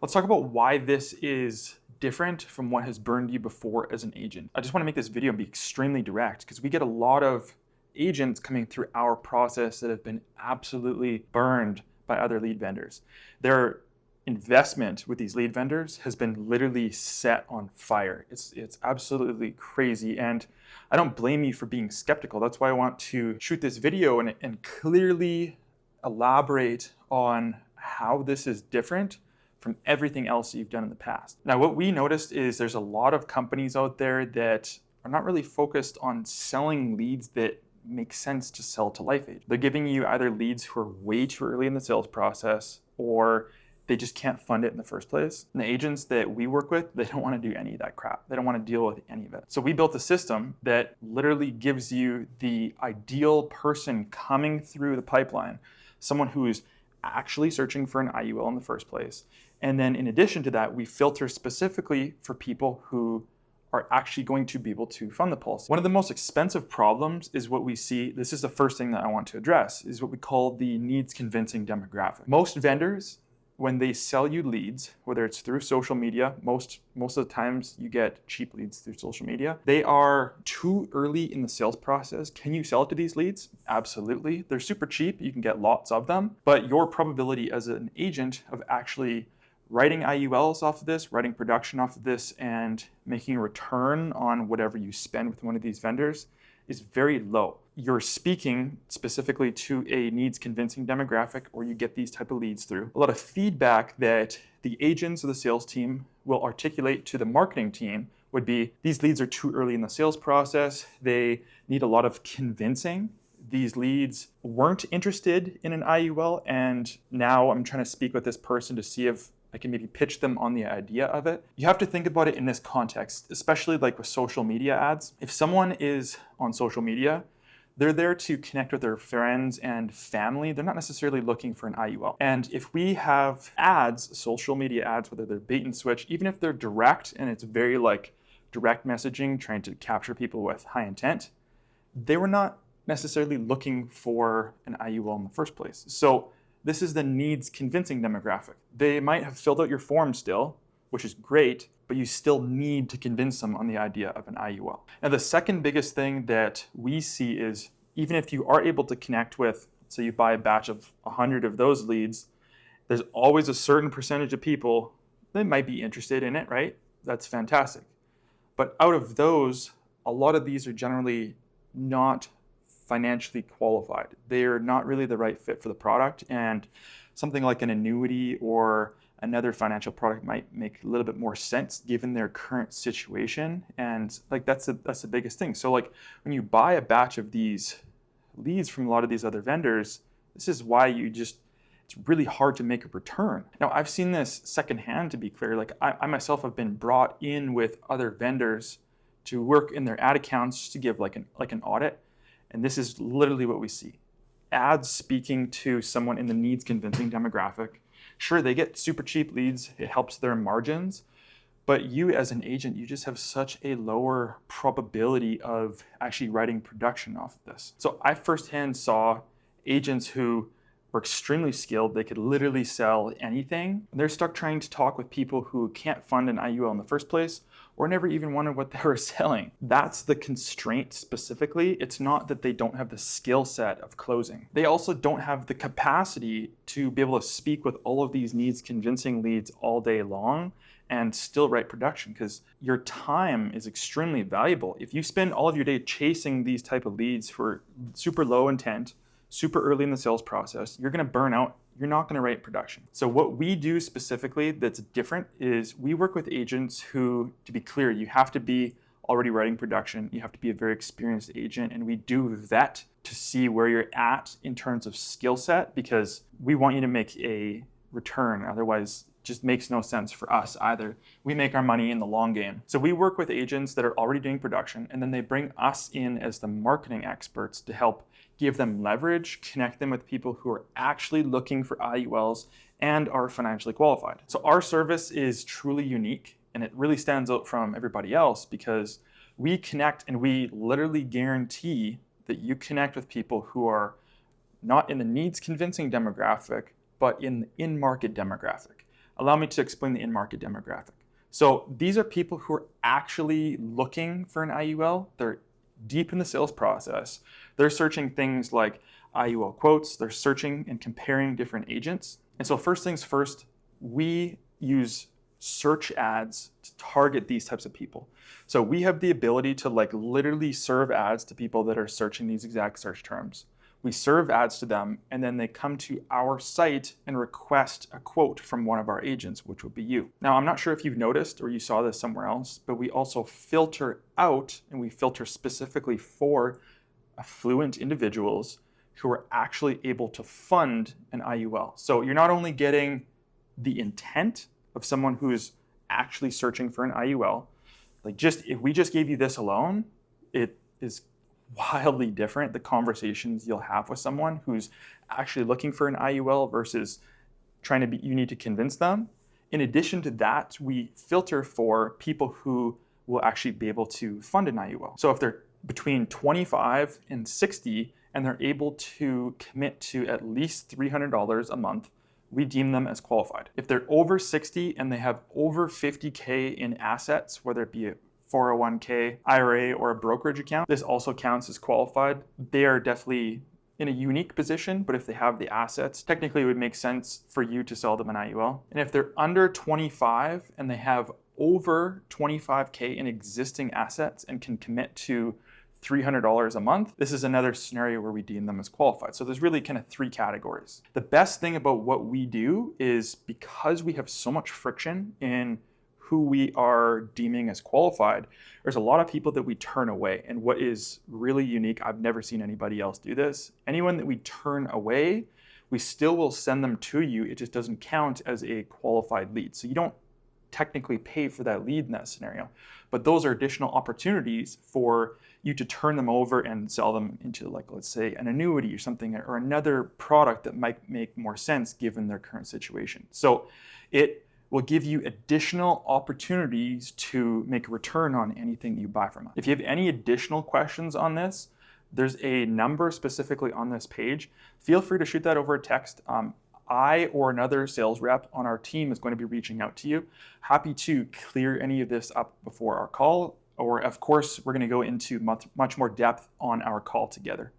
Let's talk about why this is different from what has burned you before as an agent. I just want to make this video and be extremely direct because we get a lot of agents coming through our process that have been absolutely burned by other lead vendors. Their investment with these lead vendors has been literally set on fire. It's absolutely crazy, and I don't blame you for being skeptical. That's why I want to shoot this video and clearly elaborate on how this is different from everything else you've done in the past. Now, what we noticed is there's a lot of companies out there that are not really focused on selling leads that make sense to sell to LifeAge. They're giving you either leads who are way too early in the sales process, or they just can't fund it in the first place. And the agents that we work with, they don't want to do any of that crap. They don't want to deal with any of it. So we built a system that literally gives you the ideal person coming through the pipeline, someone who is actually searching for an IUL in the first place. And then in addition to that, we filter specifically for people who are actually going to be able to fund the policy. One of the most expensive problems is what we see, this is the first thing that I want to address, is what we call the needs convincing demographic. Most vendors, when they sell you leads, whether it's through social media, most of the times you get cheap leads through social media, they are too early in the sales process. Can you sell it to these leads? Absolutely. They're super cheap. You can get lots of them, but your probability as an agent of actually writing IULs off of this, writing production off of this, and making a return on whatever you spend with one of these vendors is very low. You're speaking specifically to a needs convincing demographic, or you get these type of leads through. A lot of feedback that the agents or the sales team will articulate to the marketing team would be, these leads are too early in the sales process. They need a lot of convincing. These leads weren't interested in an IUL, and now I'm trying to speak with this person to see if I can maybe pitch them on the idea of it. You have to think about it in this context, especially like with social media ads. If someone is on social media, they're there to connect with their friends and family. They're not necessarily looking for an IUL. And if we have ads, social media ads, whether they're bait and switch, even if they're direct and it's very like direct messaging, trying to capture people with high intent, they were not necessarily looking for an IUL in the first place. So this is the needs convincing demographic. They might have filled out your form still, which is great, but you still need to convince them on the idea of an IUL. Now, the second biggest thing that we see is, even if you are able to connect with, so you buy a batch of 100 of those leads, there's always a certain percentage of people that might be interested in it, right? That's fantastic. But out of those, a lot of these are generally not financially qualified. They're not really the right fit for the product, and something like an annuity or another financial product might make a little bit more sense given their current situation. And like that's the biggest thing. So like when you buy a batch of these leads from a lot of these other vendors, this is why it's really hard to make a return. Now, I've seen this secondhand, to be clear. Like I myself have been brought in with other vendors to work in their ad accounts to give like an audit. And this is literally what we see. Ads speaking to someone in the needs convincing demographic. Sure, they get super cheap leads. It helps their margins. But you as an agent, you just have such a lower probability of actually writing production off of this. So I firsthand saw agents who were extremely skilled. They could literally sell anything. They're stuck trying to talk with people who can't fund an IUL in the first place, or never even wanted what they were selling. That's the constraint specifically. It's not that they don't have the skill set of closing. They also don't have the capacity to be able to speak with all of these needs convincing leads all day long and still write production, because your time is extremely valuable. If you spend all of your day chasing these type of leads for super low intent, super early in the sales process, you're gonna burn out. You're not gonna write production. So what we do specifically that's different is we work with agents who, to be clear, you have to be already writing production. You have to be a very experienced agent, and we do vet to see where you're at in terms of skill set, because we want you to make a return. Otherwise, it just makes no sense for us either. We make our money in the long game. So we work with agents that are already doing production, and then they bring us in as the marketing experts to help give them leverage, connect them with people who are actually looking for IULs and are financially qualified. So our service is truly unique, and it really stands out from everybody else because we connect and we literally guarantee that you connect with people who are not in the needs convincing demographic, but in the in-market demographic. Allow me to explain the in-market demographic. So these are people who are actually looking for an IUL. They're deep in the sales process. They're searching things like IUL quotes. They're searching and comparing different agents. And so first things first, we use search ads to target these types of people. So we have the ability to literally serve ads to people that are searching these exact search terms. We serve ads to them, and then they come to our site and request a quote from one of our agents, which would be you. Now, I'm not sure if you've noticed or you saw this somewhere else, but we also filter out, and we filter specifically for affluent individuals who are actually able to fund an IUL. So you're not only getting the intent of someone who's actually searching for an IUL, if we just gave you this alone, it is wildly different, the conversations you'll have with someone who's actually looking for an IUL versus you need to convince them. In addition to that, we filter for people who will actually be able to fund an IUL. So if they're between 25 and 60 and they're able to commit to at least $300 a month, we deem them as qualified. If they're over 60 and they have over 50K in assets, whether it be a 401k, IRA, or a brokerage account, this also counts as qualified. They are definitely in a unique position, but if they have the assets, technically it would make sense for you to sell them an IUL. And if they're under 25 and they have over 25K in existing assets and can commit to $300 a month, this is another scenario where we deem them as qualified. So there's really kind of three categories. The best thing about what we do is because we have so much friction in who we are deeming as qualified, there's a lot of people that we turn away. And what is really unique, I've never seen anybody else do this. Anyone that we turn away, we still will send them to you. It just doesn't count as a qualified lead. So you don't technically pay for that lead in that scenario. But those are additional opportunities for you to turn them over and sell them into, let's say, an annuity or something, or another product that might make more sense given their current situation. So it will give you additional opportunities to make a return on anything you buy from us. If you have any additional questions on this, there's a number specifically on this page. Feel free to shoot that over a text. I or another sales rep on our team is going to be reaching out to you. Happy to clear any of this up before our call, or of course, we're going to go into much more depth on our call together.